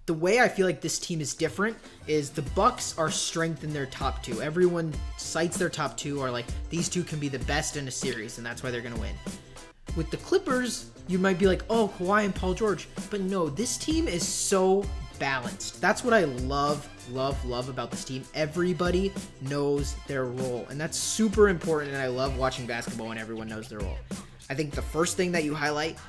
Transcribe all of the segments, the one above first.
The way I feel like this team is different is the Bucks are strength in their top two. Everyone cites their top two are like, these two can be the best in a series, and that's why they're going to win. With the Clippers, you might be like, oh, Kawhi and Paul George. But no, this team is so balanced. That's what I love about this team. Everybody knows their role, and that's super important, and I love watching basketball when everyone knows their role. I think the first thing that you highlight,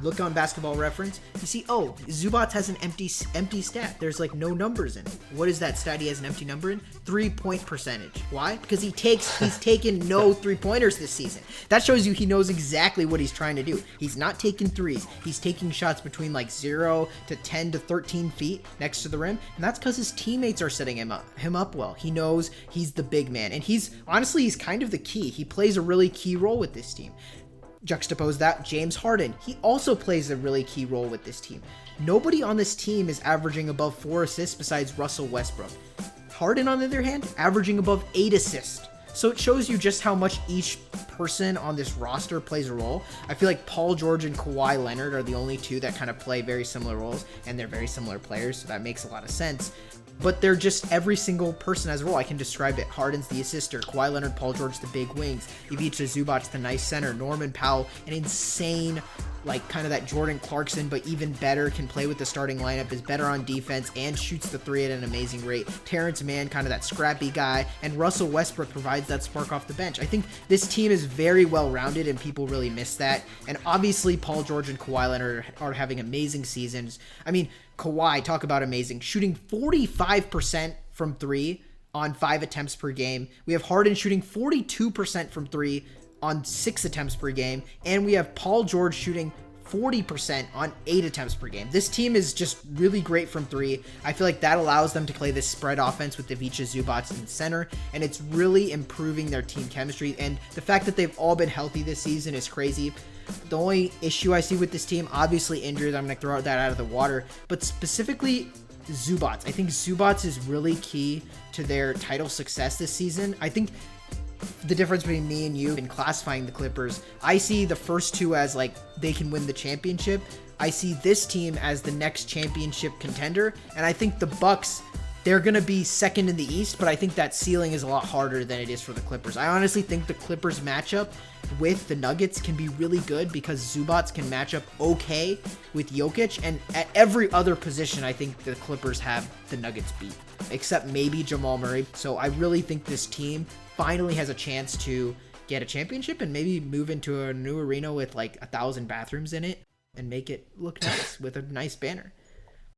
look on Basketball Reference, you see, oh, Zubac has an empty stat. There's like no numbers in it. What is that stat he has an empty number in? 3-point percentage. Why? Because he's taken no 3-pointers this season. That shows you he knows exactly what he's trying to do. He's not taking threes. He's taking shots between like 0 to 10 to 13 feet next to the rim, and that's because his teammates are setting him up well. He knows he's the big man, and he's kind of the key. He plays a really key role with this team. Juxtapose that, James Harden. He also plays a really key role with this team. Nobody on this team is averaging above 4 assists besides Russell Westbrook. Harden, on the other hand, averaging above 8 assists. So it shows you just how much each person on this roster plays a role. I feel like Paul George and Kawhi Leonard are the only two that kind of play very similar roles, and they're very similar players, so that makes a lot of sense. But they're just, every single person has a role. I can describe it. Harden's the assister. Kawhi Leonard, Paul George, the big wings. Ivica Zubac, the nice center. Norman Powell, an insane, like kind of that Jordan Clarkson, but even better, can play with the starting lineup, is better on defense, and shoots the three at an amazing rate. Terrence Mann, kind of that scrappy guy, and Russell Westbrook provides that spark off the bench. I think this team is very well-rounded, and people really miss that. And obviously, Paul George and Kawhi Leonard are having amazing seasons. I mean, Kawhi, talk about amazing, shooting 45% from 3 on 5 attempts per game. We have Harden shooting 42% from 3 on 6 attempts per game, and we have Paul George shooting 40% on 8 attempts per game. This team is just really great from 3. I feel like that allows them to play this spread offense with Ivica Zubac in center, and it's really improving their team chemistry, and the fact that they've all been healthy this season is crazy. The only issue I see with this team, obviously injuries, I'm going to throw that out of the water, but specifically Zubac. I think Zubac is really key to their title success this season. I think the difference between me and you in classifying the Clippers, I see the first two as like they can win the championship. I see this team as the next championship contender, and I think the Bucks, they're going to be second in the East, but I think that ceiling is a lot harder than it is for the Clippers. I honestly think the Clippers matchup with the Nuggets can be really good because Zubac can match up okay with Jokic, and at every other position, I think the Clippers have the Nuggets beat, except maybe Jamal Murray. So I really think this team finally has a chance to get a championship and maybe move into a new arena with like 1,000 bathrooms in it and make it look nice with a nice banner.